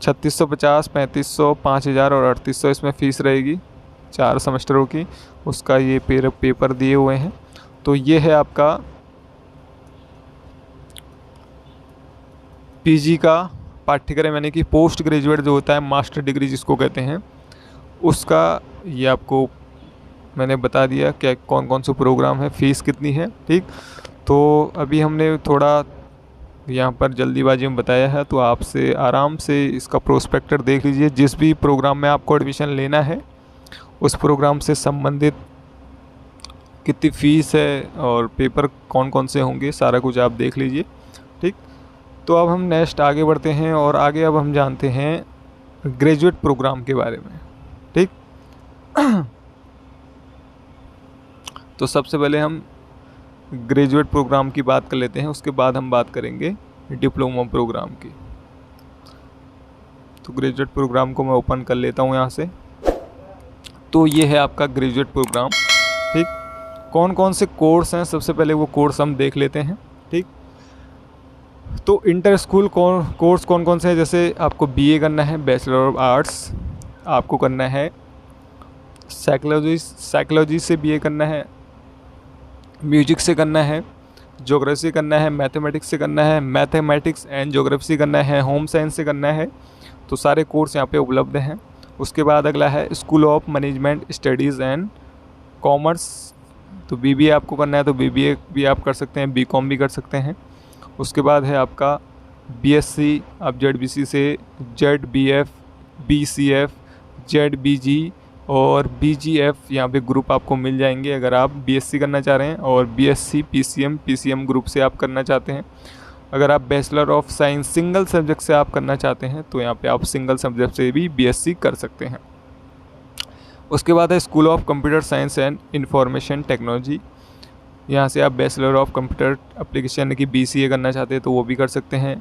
3650, 3500, 5000 और 3800 इसमें फ़ीस रहेगी 4 सेमेस्टरों की। उसका ये पेपर दिए हुए हैं। तो ये है आपका पीजी का पाठ्यक्रम, यानी कि पोस्ट ग्रेजुएट जो होता है, मास्टर डिग्री जिसको कहते हैं, उसका ये आपको मैंने बता दिया क्या कौन कौन से प्रोग्राम है, फ़ीस कितनी है, ठीक। तो अभी हमने थोड़ा यहाँ पर जल्दीबाजी में बताया है, तो आपसे आराम से इसका प्रोस्पेक्टर देख लीजिए। जिस भी प्रोग्राम में आपको एडमिशन लेना है उस प्रोग्राम से संबंधित कितनी फ़ीस है और पेपर कौन कौन से होंगे, सारा कुछ आप देख लीजिए, ठीक। तो अब हम नेक्स्ट आगे बढ़ते हैं और आगे अब हम जानते हैं ग्रेजुएट प्रोग्राम के बारे में, ठीक। तो सबसे पहले हम ग्रेजुएट प्रोग्राम की बात कर लेते हैं, उसके बाद हम बात करेंगे डिप्लोमा प्रोग्राम की। तो ग्रेजुएट प्रोग्राम को मैं ओपन कर लेता हूँ यहाँ से। तो ये है आपका ग्रेजुएट प्रोग्राम, ठीक। कौन कौन से कोर्स हैं, सबसे पहले वो कोर्स हम देख लेते हैं, ठीक। तो इंटर स्कूल कोर्स कौन कौन से हैं, जैसे आपको बीए करना है, बैचलर ऑफ आर्ट्स, आपको करना है साइकोलॉजी से बीए करना है, म्यूजिक से करना है, ज्योग्राफी से करना है, मैथमेटिक्स से करना है, मैथमेटिक्स एंड ज्योग्राफी से करना है, होम साइंस से करना है। तो सारे कोर्स यहाँ पे उपलब्ध हैं। उसके बाद अगला है school of management studies and commerce. तो बीबीए आपको करना है तो बीबीए भी आप कर सकते हैं, बीकॉम भी कर सकते हैं। उसके बाद है आपका बीएससी, आप जेडबीसी से जेडबीएफ, बीसीएफ, जेडबीजी और बीजीएफ यहाँ पे ग्रुप आपको मिल जाएंगे अगर आप बीएससी करना चाह रहे हैं, और बीएससी पीसीएम ग्रुप से आप करना चाहते हैं। अगर आप bachelor of science single subject से आप करना चाहते हैं तो यहाँ पे आप सिंगल सब्जेक्ट से भी बीएससी कर सकते हैं। उसके बाद है school of computer science and information technology. यहाँ से आप बैचलर ऑफ कंप्यूटर एप्लीकेशन यानी कि BCA करना चाहते हैं तो वो भी कर सकते हैं।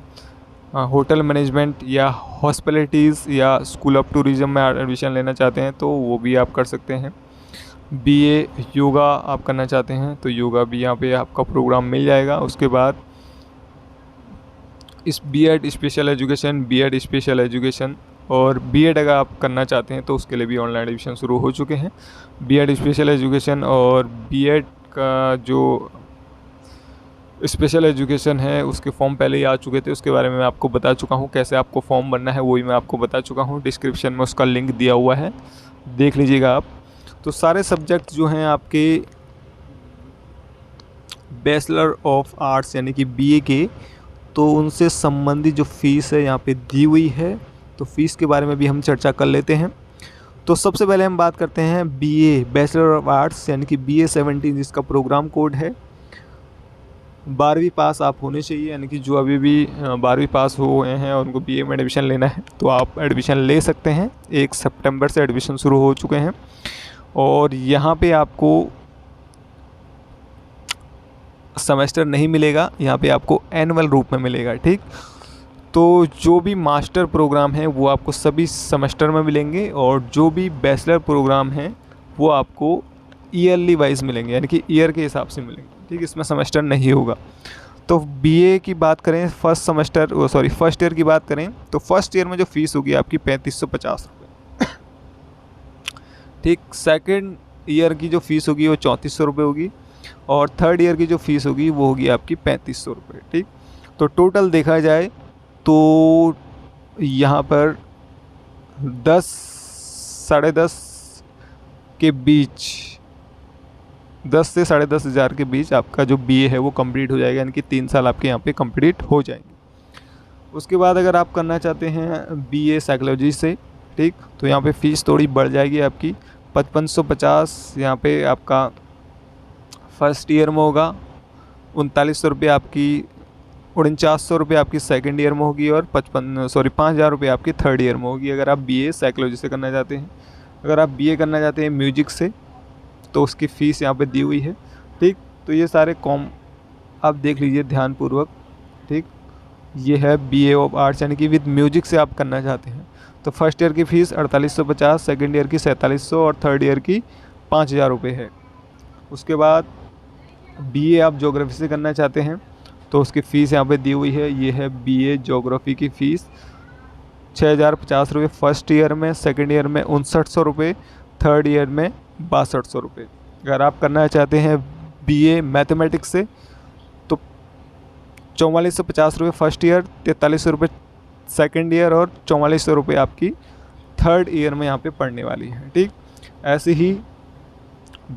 होटल मैनेजमेंट या हॉस्पिटलिटीज़ या स्कूल ऑफ टूरिज़्म में एडमिशन लेना चाहते हैं तो वो भी आप कर सकते हैं। BA योगा आप करना चाहते हैं तो योगा भी यहाँ पे आपका प्रोग्राम मिल जाएगा। उसके बाद इस B.Ed स्पेशल एजुकेशन और B.Ed अगर आप करना चाहते हैं तो उसके लिए भी ऑनलाइन एडमिशन शुरू हो चुके हैं। B.Ed स्पेशल एजुकेशन और B.Ed का जो स्पेशल एजुकेशन है उसके फॉर्म पहले ही आ चुके थे, उसके बारे में मैं आपको बता चुका हूँ। कैसे आपको फॉर्म भरना है वही मैं आपको बता चुका हूँ, डिस्क्रिप्शन में उसका लिंक दिया हुआ है, देख लीजिएगा आप। तो सारे सब्जेक्ट जो हैं आपके बैचलर ऑफ आर्ट्स यानी कि BA के, तो उनसे संबंधित जो फ़ीस है यहाँ पे दी हुई है, तो फ़ीस के बारे में भी हम चर्चा कर लेते हैं। तो सबसे पहले हम बात करते हैं BA बैचलर ऑफ आर्ट्स यानी कि BA 17 जिसका प्रोग्राम कोड है। 12वीं पास आप होने चाहिए, यानी कि जो अभी भी 12वीं पास हुए हैं और उनको BA में एडमिशन लेना है तो आप एडमिशन ले सकते हैं। 1 सितंबर से एडमिशन शुरू हो चुके हैं और यहाँ पे आपको सेमेस्टर नहीं मिलेगा, यहाँ पे आपको एनुअल रूप में मिलेगा, ठीक। तो जो भी मास्टर प्रोग्राम है वो आपको सभी सेमेस्टर में मिलेंगे और जो भी बैचलर प्रोग्राम है वो आपको ईयरली वाइज मिलेंगे, यानी कि ईयर के हिसाब से मिलेंगे, ठीक। इसमें सेमेस्टर नहीं होगा। तो BA की बात करें, फर्स्ट ईयर की बात करें तो फर्स्ट ईयर में जो फीस होगी आपकी 3550 रुपये, ठीक। सेकेंड ईयर की जो फीस होगी वो 3400 रुपये होगी और थर्ड ईयर की जो फीस होगी वो होगी आपकी 3500 रुपये, ठीक। तो टोटल देखा जाए तो यहाँ पर 10 साढ़े 10 के बीच, 10 से साढ़े 10 हज़ार के बीच आपका जो BA है वो कंप्लीट हो जाएगा, यानी कि 3 साल आपके यहाँ पे कंप्लीट हो जाएंगे। उसके बाद अगर आप करना चाहते हैं BA साइकोलॉजी से, ठीक, तो यहाँ पे फ़ीस थोड़ी बढ़ जाएगी आपकी 5550 यहाँ पे आपका फर्स्ट ईयर में होगा, 3900 रुपये आपकी, 4900 रुपये आपकी सेकेंड ईयर में होगी और 5000 रुपये आपकी थर्ड ईयर में होगी अगर आप BA साइकोलॉजी से करना चाहते हैं। अगर आप BA करना चाहते हैं म्यूजिक से तो उसकी फ़ीस यहाँ पे दी हुई है, ठीक। तो ये सारे आप देख लीजिए ध्यानपूर्वक, ठीक। ये है BA ऑफ आर्ट्स यानी कि विद म्यूजिक से आप करना चाहते हैं तो फर्स्ट ईयर की फ़ीस 4850, सेकेंड ईयर की 4700 और थर्ड ईयर की 5000 रुपये है। उसके बाद BA आप ज्योग्राफी से करना चाहते हैं तो उसकी फ़ीस यहाँ पे दी हुई है। ये है BA ज्योग्राफी की फ़ीस 6050 रुपये फर्स्ट ईयर में, सेकेंड ईयर में 5900 रुपये, थर्ड ईयर में 6200 रुपये। अगर आप करना चाहते हैं BA मैथमेटिक्स से तो 4450 रुपये फर्स्ट ईयर, 4300 रुपये सेकेंड ईयर और 4400 रुपये आपकी थर्ड ईयर में यहाँ पे पढ़ने वाली है, ठीक। ऐसे ही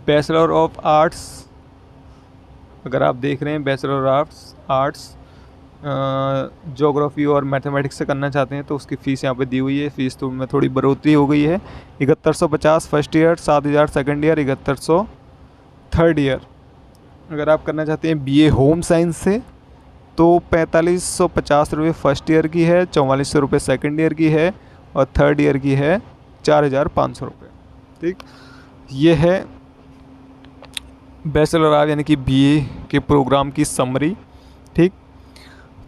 बैचलर ऑफ आर्ट्स अगर आप देख रहे हैं, बैचलर ऑफ आर्ट्स ज्योग्राफी और मैथमेटिक्स से करना चाहते हैं तो उसकी फ़ीस यहाँ पे दी हुई है। फ़ीस तो में थोड़ी बढ़ोतरी हो गई है, 7150 first year, 7000 second year, 7100 third year. अगर आप करना चाहते हैं BA होम साइंस से तो 4550 रुपये फर्स्ट ईयर की है, 4400 रुपये सेकेंड ईयर की है और थर्ड ईयर की है 4500 रुपये, ठीक। ये है बैचलर आर्ट यानी कि BA के प्रोग्राम की समरी, ठीक।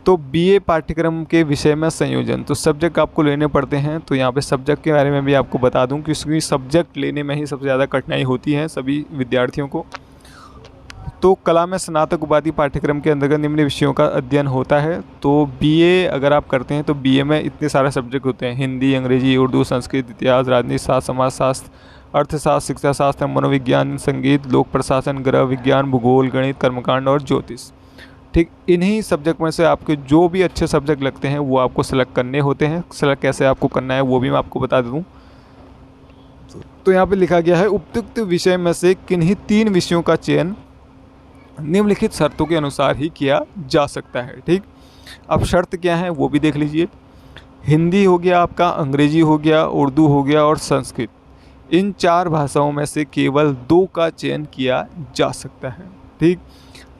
तो BA पाठ्यक्रम के विषय में संयोजन, तो सब्जेक्ट आपको लेने पड़ते हैं। तो यहाँ पे सब्जेक्ट के बारे में भी आपको बता दूं क्योंकि सब्जेक्ट लेने में ही सबसे ज़्यादा कठिनाई होती है सभी विद्यार्थियों को। तो कला में स्नातक उपाधि पाठ्यक्रम के अंतर्गत निम्न विषयों का अध्ययन होता है। तो BA अगर आप करते हैं तो BA में इतने सारे सब्जेक्ट होते हैं, हिंदी, अंग्रेजी, उर्दू, संस्कृत, इतिहास, राजनीति शास्त्र, समाजशास्त्र, अर्थशास्त्र, शिक्षा शास्त्र, मनोविज्ञान, संगीत, लोक प्रशासन, गृह विज्ञान, भूगोल, गणित, कर्मकांड और ज्योतिष, ठीक। इन्हीं सब्जेक्ट में से आपके जो भी अच्छे सब्जेक्ट लगते हैं वो आपको सेलेक्ट करने होते हैं। सेलेक्ट कैसे आपको करना है वो भी मैं आपको बता दूँ। तो यहाँ पे लिखा गया है उपयुक्त विषय में से किन्हीं 3 विषयों का चयन निम्नलिखित शर्तों के अनुसार ही किया जा सकता है, ठीक। अब शर्त क्या है वो भी देख लीजिए। हिंदी हो गया आपका, अंग्रेजी हो गया, उर्दू हो गया और संस्कृत, इन 4 भाषाओं में से केवल 2 का चयन किया जा सकता है, ठीक।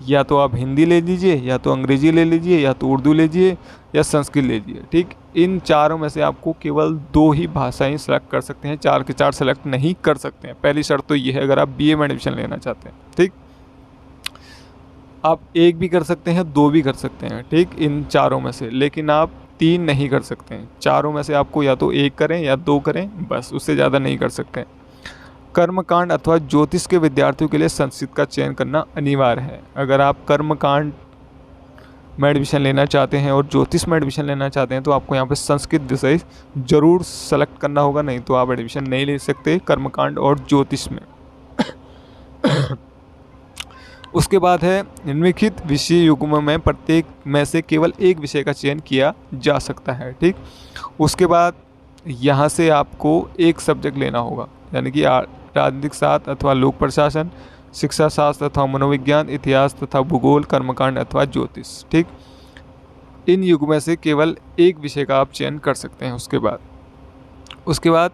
या तो आप हिंदी ले लीजिए, या तो अंग्रेजी ले लीजिए, या तो उर्दू ले लीजिए, या संस्कृत ले लीजिए, ठीक। इन चारों में से आपको केवल 2 ही भाषाएं सेलेक्ट कर सकते हैं, 4 के 4 सेलेक्ट नहीं कर सकते हैं। पहली शर्त तो ये है अगर आप BA में एडमिशन लेना चाहते हैं, ठीक। आप एक भी कर सकते हैं, दो भी कर सकते हैं, ठीक, इन चारों में से, लेकिन आप तीन नहीं कर सकते हैं। चारों में से आपको या तो एक करें या दो करें, बस, उससे ज़्यादा नहीं कर सकते हैं। कर्मकांड अथवा ज्योतिष के विद्यार्थियों के लिए संस्कृत का चयन करना अनिवार्य है। अगर आप कर्मकांड में एडमिशन लेना चाहते हैं और ज्योतिष में एडमिशन लेना चाहते हैं तो आपको यहाँ पे संस्कृत विषय ज़रूर सेलेक्ट करना होगा, नहीं तो आप एडमिशन नहीं ले सकते कर्मकांड और ज्योतिष में। उसके बाद है निम्नलिखित विषय युग्म में प्रत्येक में से केवल एक विषय का चयन किया जा सकता है, ठीक। उसके बाद यहाँ से आपको एक सब्जेक्ट लेना होगा, यानी कि राजनीतिक शास्त्र अथवा लोक प्रशासन, शिक्षा शास्त्र अथवा मनोविज्ञान, इतिहास तथा भूगोल, कर्मकांड अथवा ज्योतिष, ठीक। इन युग में से केवल एक विषय का आप चयन कर सकते हैं। उसके बाद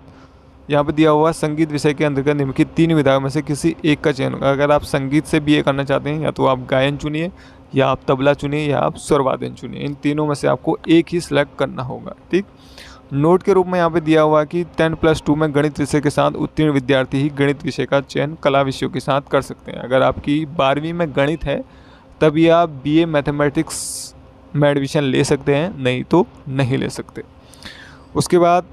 यहाँ पे दिया हुआ संगीत विषय के अंतर्गत निम्नलिखित तीन विधाओं में से किसी एक का चयन होगा। अगर आप संगीत से बीए करना चाहते हैं, या तो आप गायन चुनिए, या आप तबला चुनिए, या आप स्वरवादन चुनिए। इन तीनों में से आपको एक ही सिलेक्ट करना होगा, ठीक। नोट के रूप में यहाँ पे दिया हुआ कि 10+2 में गणित विषय के साथ उत्तीर्ण विद्यार्थी ही गणित विषय का चयन कला विषयों के साथ कर सकते हैं। अगर आपकी 12वीं में गणित है तभी आप बीए मैथमेटिक्स में एडमिशन ले सकते हैं, नहीं तो नहीं ले सकते। उसके बाद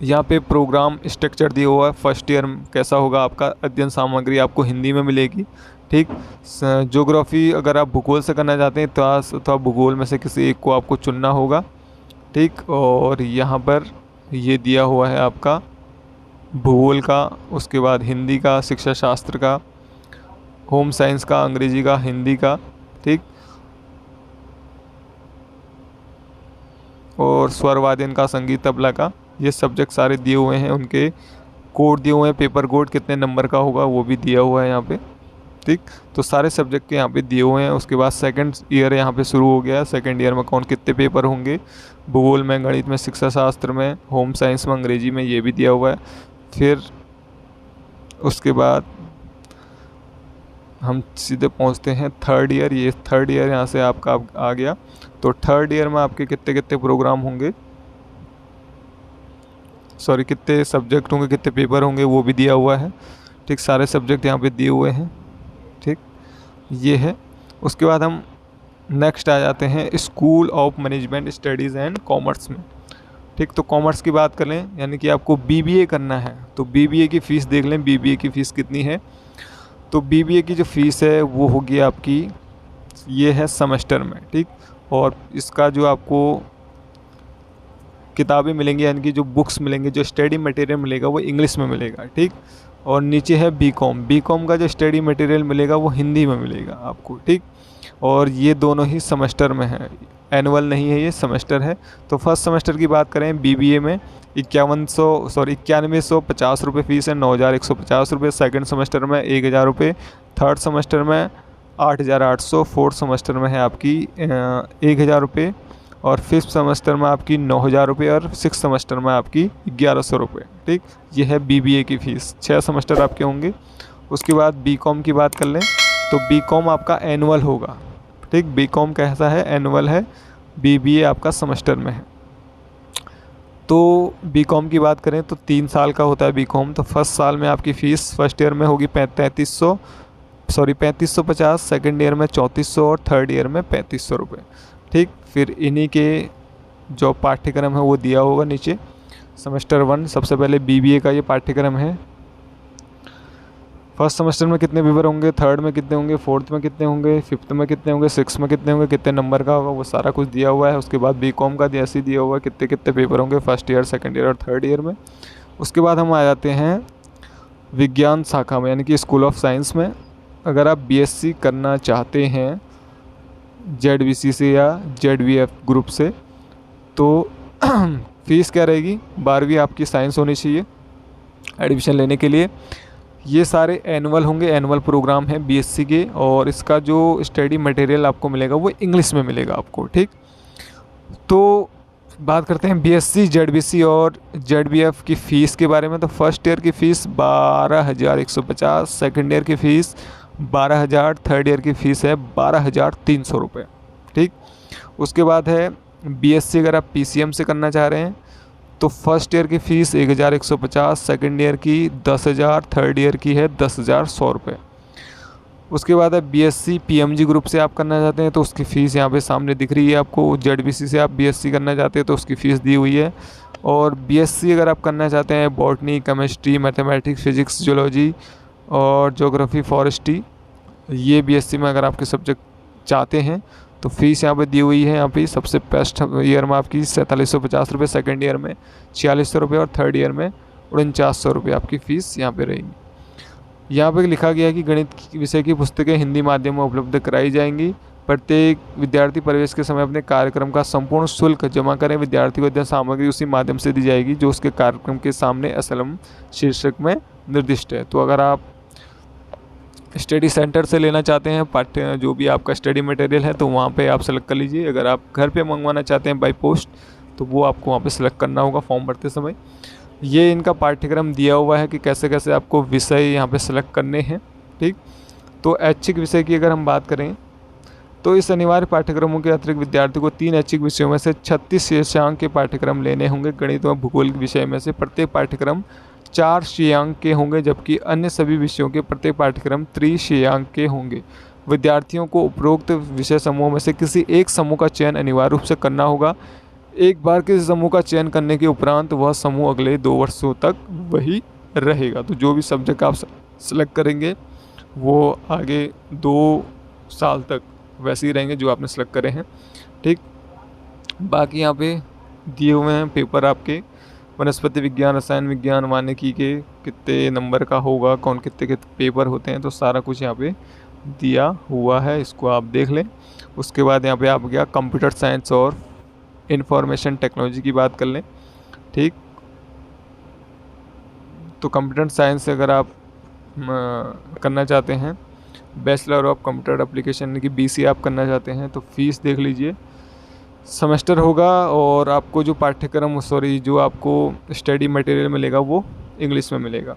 यहाँ पे प्रोग्राम स्ट्रक्चर दिया हुआ है। फर्स्ट ईयर कैसा होगा आपका, अध्ययन सामग्री आपको हिंदी में मिलेगी, ठीक। ज्योग्राफी अगर आप भूगोल से करना चाहते हैं, इतिहास अथवा भूगोल में से किसी एक को आपको चुनना होगा, ठीक। और यहाँ पर ये दिया हुआ है आपका भूगोल का, उसके बाद हिंदी का, शिक्षा शास्त्र का, होम साइंस का, अंग्रेजी का, हिंदी का, ठीक। और स्वरवादन का, संगीत तबला का, ये सब्जेक्ट सारे दिए हुए हैं। उनके कोड दिए हुए हैं, पेपर कोड कितने नंबर का होगा वो भी दिया हुआ है यहाँ पे, ठीक। तो सारे सब्जेक्ट के यहाँ पे दिए हुए हैं। उसके बाद सेकंड ईयर यहाँ पे शुरू हो गया। सेकंड ईयर में कौन कितने पेपर होंगे, भूगोल में, गणित में, शिक्षा शास्त्र में, होम साइंस में, अंग्रेजी में, ये भी दिया हुआ है। फिर उसके बाद हम सीधे पहुँचते हैं थर्ड ईयर। ये थर्ड ईयर यहाँ से आपका आ गया। तो थर्ड ईयर में आपके कितने कितने प्रोग्राम होंगे, सॉरी कितने सब्जेक्ट होंगे, कितने पेपर होंगे, वो भी दिया हुआ है, ठीक। सारे सब्जेक्ट यहाँ पे दिए हुए हैं, ठीक, ये है। उसके बाद हम नेक्स्ट आ जाते हैं school of management studies and commerce में, ठीक। तो कॉमर्स की बात करें, यानी कि आपको बीबीए करना है तो बीबीए की फ़ीस देख लें, बीबीए की फ़ीस कितनी है। तो बीबीए की जो फ़ीस है वो होगी आपकी, ये है सेमेस्टर में, ठीक। और इसका जो आपको किताबें मिलेंगी, यानी कि जो बुक्स मिलेंगे, जो स्टडी मटेरियल मिलेगा वो इंग्लिश में मिलेगा, ठीक। और नीचे है बीकॉम का जो स्टडी मटेरियल मिलेगा वो हिंदी में मिलेगा आपको, ठीक। और ये दोनों ही सेमेस्टर में है, एनुअल नहीं है, ये सेमेस्टर है। तो फर्स्ट सेमेस्टर की बात करें बीबीए में 9150 रुपये फ़ीस है, 9150 रुपये। सेकेंड सेमेस्टर में 1000 रुपये, थर्ड सेमेस्टर में 8800, फोर्थ सेमेस्टर में है आपकी 1000 रुपये, और फिफ्थ सेमेस्टर में आपकी 9000 रुपये, और सिक्स सेमेस्टर में आपकी 1100 रुपये, ठीक। ये है बीबीए की फ़ीस। 6 सेमेस्टर आपके होंगे। उसके बाद बीकॉम की बात कर लें तो बीकॉम आपका एनुअल होगा, ठीक। बीकॉम कैसा है, एनुअल है। बीबीए आपका सेमेस्टर में है। तो बीकॉम की बात करें तो 3 साल का होता है बीकॉम। तो फर्स्ट साल में आपकी फ़ीस फर्स्ट ईयर में होगी 3550, सेकेंड ईयर में 3400, और थर्ड ईयर में 3500 रुपये, ठीक। फिर इन्हीं के जो पाठ्यक्रम है वो दिया होगा नीचे। सेमेस्टर 1 सबसे पहले बीबीए का ये पाठ्यक्रम है। फर्स्ट सेमेस्टर में कितने पेपर होंगे, थर्ड में कितने होंगे, फोर्थ में कितने होंगे, फिफ्थ में कितने होंगे, सिक्स में कितने होंगे, कितने नंबर का होगा, वो सारा कुछ दिया हुआ है। उसके बाद बीकॉम का जैसे दिया हुआ है कितने कितने पेपर होंगे फर्स्ट ईयर, सेकंड ईयर और थर्ड ईयर में। उसके बाद हम आ जाते हैं विज्ञान शाखा में, यानी कि स्कूल ऑफ साइंस में। अगर आप बीएससी करना चाहते हैं जेडबीसी से या जेडवीएफ ग्रुप से, तो फ़ीस क्या रहेगी, 12वीं आपकी साइंस होनी चाहिए एडमिशन लेने के लिए। ये सारे एनुअल होंगे, एनुअल प्रोग्राम है बीएससी के, और इसका जो स्टडी मटेरियल आपको मिलेगा वो इंग्लिश में मिलेगा आपको, ठीक। तो बात करते हैं बीएससी, जेडबीसी और जेडबीएफ की फ़ीस के बारे में। तो फर्स्ट ईयर की फ़ीस 12,150, सेकेंड ईयर की फ़ीस 12,000, थर्ड ईयर की फ़ीस है 12,300 रुपये, ठीक। उसके बाद है बीएससी अगर आप पीसीएम से करना चाह रहे हैं तो फर्स्ट ईयर की फ़ीस 1,150, सेकेंड ईयर की 10,000, थर्ड ईयर की है 10,100 रुपये। उसके बाद है बीएससी पीएमजी ग्रुप से आप करना चाहते हैं तो उसकी फ़ीस यहाँ पे सामने दिख रही है आपको। जेडबीसी से आप बीएससी करना चाहते हैं तो उसकी फ़ीस दी हुई है। और बीएससी अगर आप करना चाहते हैं botany, chemistry, mathematics, physics, geology और ज्योग्राफी, फॉरेस्ट्री, ये बीएससी में अगर आपके सब्जेक्ट चाहते हैं तो फ़ीस यहाँ पे दी हुई है। यहाँ पे सबसे फर्स्ट ईयर में आपकी 4750 रुपये, सेकेंड ईयर में 4600 रुपये और थर्ड ईयर में 4900 रुपये आपकी फ़ीस यहाँ पे रहेगी। यहाँ पे लिखा गया है कि गणित विषय की पुस्तकें हिंदी माध्यम में उपलब्ध कराई जाएंगी। प्रत्येक विद्यार्थी प्रवेश के समय अपने कार्यक्रम का संपूर्ण शुल्क जमा करें। विद्यार्थी को अध्ययन सामग्री उसी माध्यम से दी जाएगी जो उसके कार्यक्रम के सामने असलम शीर्षक में निर्दिष्ट है। तो अगर आप स्टडी सेंटर से लेना चाहते हैं पाठ्य जो भी आपका स्टडी मटेरियल है तो वहाँ पे आप सेलेक्ट कर लीजिए। अगर आप घर पे मंगवाना चाहते हैं बाय पोस्ट तो वो आपको वहाँ पे सेलेक्ट करना होगा फॉर्म भरते समय। ये इनका पाठ्यक्रम दिया हुआ है कि कैसे कैसे आपको विषय यहाँ पे सेलेक्ट करने हैं। ठीक, तो ऐच्छिक विषय की अगर हम बात करें तो इस अनिवार्य पाठ्यक्रमों के अतिरिक्त विद्यार्थी को 3 ऐच्छिक विषयों में से 36 शेषांक के पाठ्यक्रम लेने होंगे। गणित व भूगोल के विषय में से प्रत्येक पाठ्यक्रम 4 शेषांक के होंगे जबकि अन्य सभी विषयों के प्रत्येक पाठ्यक्रम 3 शेषांक के होंगे। विद्यार्थियों को उपरोक्त विषय समूह में से किसी एक समूह का चयन अनिवार्य रूप से करना होगा। एक बार किसी समूह का चयन करने के उपरांत वह समूह अगले 2 वर्षों तक वही रहेगा। तो जो भी सब्जेक्ट आप सेलेक्ट करेंगे वो आगे 2 साल तक वैसे ही रहेंगे जो आपने सेलेक्ट करे हैं। ठीक, बाकी यहाँ पे दिए हुए हैं पेपर आपके वनस्पति विज्ञान, रसायन विज्ञान, वानिकी के कितने नंबर का होगा, कौन कितने कितने पेपर होते हैं, तो सारा कुछ यहाँ पे दिया हुआ है, इसको आप देख लें। उसके बाद यहाँ पे आप क्या कंप्यूटर साइंस और इंफॉर्मेशन टेक्नोलॉजी की बात कर लें। ठीक, तो कंप्यूटर साइंस से अगर आप करना चाहते हैं बैचलर ऑफ कंप्यूटर एप्लीकेशन यानी कि बीसी आप करना चाहते हैं तो फीस देख लीजिए। सेमेस्टर होगा और आपको जो पाठ्यक्रम जो आपको स्टडी मटेरियल मिलेगा वो इंग्लिश में मिलेगा।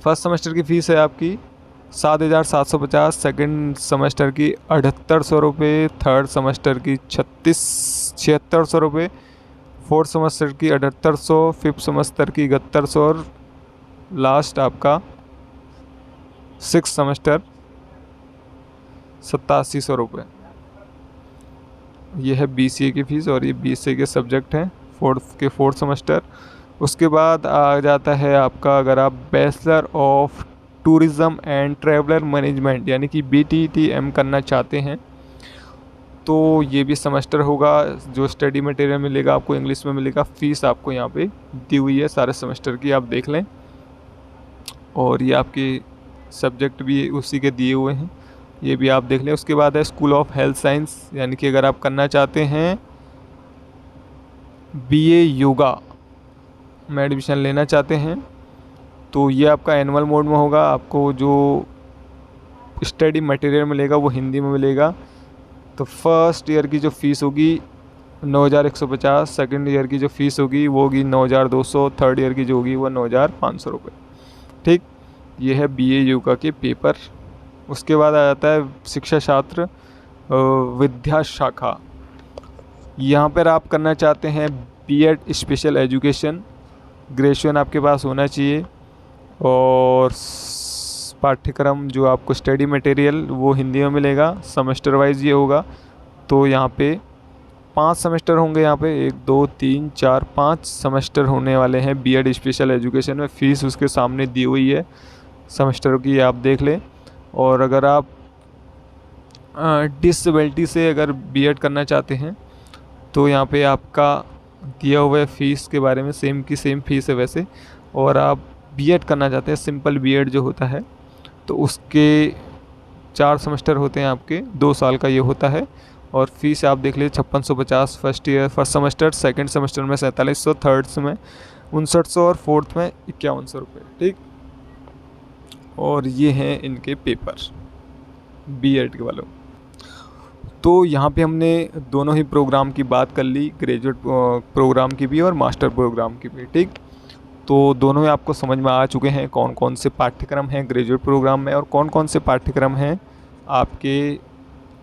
फर्स्ट सेमेस्टर की फ़ीस है आपकी 7,750, सेकंड सेमेस्टर की 7,800 रुपये, थर्ड सेमेस्टर की 7,600 रुपये, फोर्थ सेमेस्टर की 7,800, फिफ्थ सेमेस्टर की 7,100 और लास्ट आपका सिक्स सेमेस्टर 8700 रुपये। ये है बीसीए की फ़ीस और ये बीसीए के सब्जेक्ट हैं फोर्थ सेमेस्टर। उसके बाद आ जाता है आपका अगर आप bachelor of tourism and traveller management यानी कि BTTM करना चाहते हैं तो ये भी सेमेस्टर होगा। जो स्टडी मटेरियल मिलेगा आपको इंग्लिश में मिलेगा। फ़ीस आपको यहाँ पे दी हुई है सारे सेमेस्टर की, आप देख लें। और ये आपके सब्जेक्ट भी उसी के दिए हुए हैं, ये भी आप देख लें। उसके बाद है स्कूल ऑफ हेल्थ साइंस यानी कि अगर आप करना चाहते हैं BA योगा में एडमिशन लेना चाहते हैं तो ये आपका एनुअल मोड में होगा। आपको जो स्टडी मटेरियल मिलेगा वो हिंदी में मिलेगा। तो फर्स्ट ईयर की जो फ़ीस होगी 9,150, सेकेंड ईयर की जो फ़ीस होगी वो होगी 9,200, थर्ड ईयर की जो होगी वो 9,500 रुपये। ठीक, ये है BA योगा के पेपर। उसके बाद आ जाता है शिक्षा शास्त्र विद्या शाखा। यहाँ पर आप करना चाहते हैं B.Ed स्पेशल एजुकेशन, ग्रेजुएशन आपके पास होना चाहिए और पाठ्यक्रम जो आपको स्टडी मटेरियल वो हिंदी में मिलेगा। सेमेस्टर वाइज ये होगा तो यहाँ पे 5 सेमेस्टर होंगे। यहाँ पे 1 2 3 4 5 सेमेस्टर होने वाले हैं B.Ed स्पेशल एजुकेशन में। फ़ीस उसके सामने दी हुई है सेमेस्टर की, आप देख लें। और अगर आप डिसेबिलिटी से अगर B.Ed करना चाहते हैं तो यहाँ पे आपका दिया हुआ है फ़ीस के बारे में, सेम की सेम फ़ीस है वैसे। और आप B.Ed करना चाहते हैं सिंपल B.Ed जो होता है तो उसके 4 सेमेस्टर होते हैं आपके, 2 साल का ये होता है। और फीस आप देख लीजिए 5650 फर्स्ट सेमेस्टर, सेकंड सेमेस्टर में 4700, थर्ड में 5900 और फोर्थ में 5100 रुपये। ठीक, और ये हैं इनके पेपर B.Ed के वालों। तो यहाँ पे हमने दोनों ही प्रोग्राम की बात कर ली, ग्रेजुएट प्रोग्राम की भी और मास्टर प्रोग्राम की भी। ठीक, तो दोनों ही आपको समझ में आ चुके हैं कौन कौन से पाठ्यक्रम हैं ग्रेजुएट प्रोग्राम में और कौन कौन से पाठ्यक्रम हैं आपके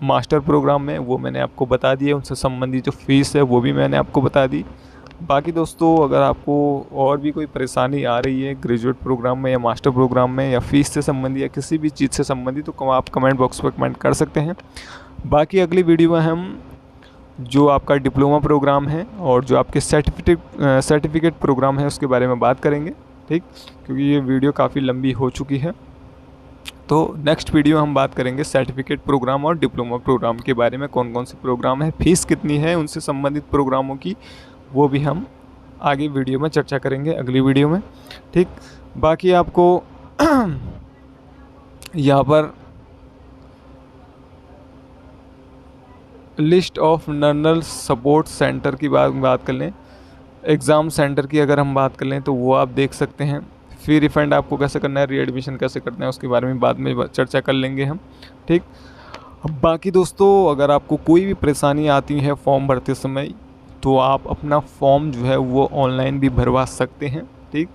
मास्टर प्रोग्राम में, वो मैंने आपको बता दिए। उनसे संबंधित जो फ़ीस है वो भी मैंने आपको बता दी। बाकी दोस्तों अगर आपको और भी कोई परेशानी आ रही है ग्रेजुएट प्रोग्राम में या मास्टर प्रोग्राम में या फ़ीस से संबंधित या किसी भी चीज़ से संबंधित, तो आप कमेंट बॉक्स पर कमेंट कर सकते हैं। बाकी अगली वीडियो में हम जो आपका डिप्लोमा प्रोग्राम है और जो आपके सर्टिफिकेट प्रोग्राम है उसके बारे में बात करेंगे, ठीक, क्योंकि ये वीडियो काफ़ी लंबी हो चुकी है। तो नेक्स्ट वीडियो हम बात करेंगे सर्टिफिकेट प्रोग्राम और डिप्लोमा प्रोग्राम के बारे में, कौन कौन से प्रोग्राम है, फीस कितनी है, उनसे संबंधित प्रोग्रामों की, वो भी हम आगे वीडियो में चर्चा करेंगे अगली वीडियो में, ठीक। बाकी आपको यहाँ पर लिस्ट ऑफ नर्नल सपोर्ट सेंटर की बात कर लें, एग्ज़ाम सेंटर की अगर हम बात कर लें तो वो आप देख सकते हैं। फ़ी रिफ़ंड आपको कैसे करना है, रीएडमिशन कैसे करना है, उसके बारे में बाद में चर्चा कर लेंगे हम, ठीक। अब बाकी दोस्तों अगर आपको कोई भी परेशानी आती है फॉर्म भरते समय, तो आप अपना फॉर्म जो है वो ऑनलाइन भी भरवा सकते हैं, ठीक।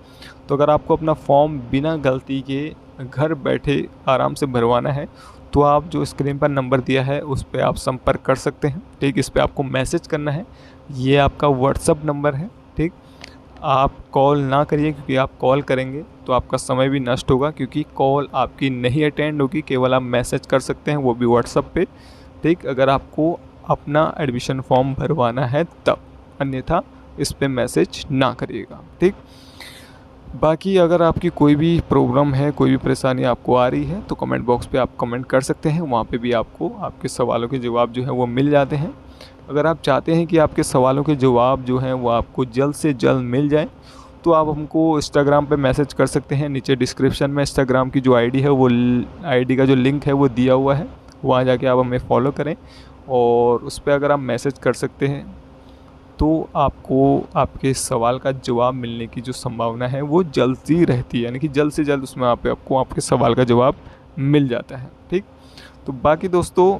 तो अगर आपको अपना फॉर्म बिना गलती के घर बैठे आराम से भरवाना है तो आप जो स्क्रीन पर नंबर दिया है उस पर आप संपर्क कर सकते हैं, ठीक। इस पर आपको मैसेज करना है, ये आपका व्हाट्सअप नंबर है, ठीक। आप कॉल ना करिए, क्योंकि आप कॉल करेंगे तो आपका समय भी नष्ट होगा, क्योंकि कॉल आपकी नहीं अटेंड होगी, केवल आप मैसेज कर सकते हैं, वो भी व्हाट्सअप पे, ठीक। अगर आपको अपना एडमिशन फॉर्म भरवाना है तब, अन्यथा इस पर मैसेज ना करिएगा, ठीक। बाकी अगर आपकी कोई भी प्रॉब्लम है, कोई भी परेशानी आपको आ रही है तो कमेंट बॉक्स पे आप कमेंट कर सकते हैं, वहाँ पे भी आपको आपके सवालों के जवाब जो है वो मिल जाते हैं। अगर आप चाहते हैं कि आपके सवालों के जवाब जो हैं वो आपको जल्द से जल्द मिल जाए, तो आप हमको इंस्टाग्राम पे मैसेज कर सकते हैं। नीचे डिस्क्रिप्शन में इंस्टाग्राम की जो आईडी है, वो आईडी का जो लिंक है वो दिया हुआ है, वहाँ जाके आप हमें फॉलो करें और उस पर अगर आप मैसेज कर सकते हैं तो आपको आपके सवाल का जवाब मिलने की जो संभावना है वो जल्दी रहती है, यानी कि जल्द से जल्द उसमें आपको आपके सवाल का जवाब मिल जाता है, ठीक। तो बाकी दोस्तों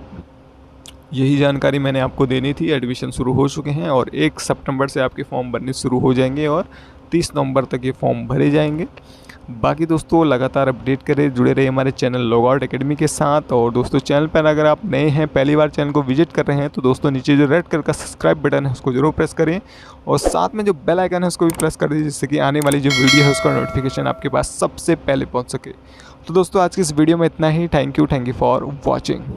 यही जानकारी मैंने आपको देनी थी। एडमिशन शुरू हो चुके हैं और 1 सितंबर से आपके फॉर्म भरने शुरू हो जाएंगे और 30 नवंबर तक ये फॉर्म भरे जाएंगे। बाकी दोस्तों लगातार अपडेट करें, जुड़े रहिए हमारे चैनल लॉगआउट एकेडमी के साथ। और दोस्तों चैनल पर अगर आप नए हैं, पहली बार चैनल को विजिट कर रहे हैं, तो दोस्तों नीचे जो रेड कलर का सब्सक्राइब बटन है उसको जरूर प्रेस करें और साथ में जो बेल आइकन है उसको भी प्रेस कर दीजिए, जिससे कि आने वाली जो वीडियो है उसका नोटिफिकेशन आपके पास सबसे पहले पहुँच सके। तो दोस्तों आज की इस वीडियो में इतना ही। Thank you for watching.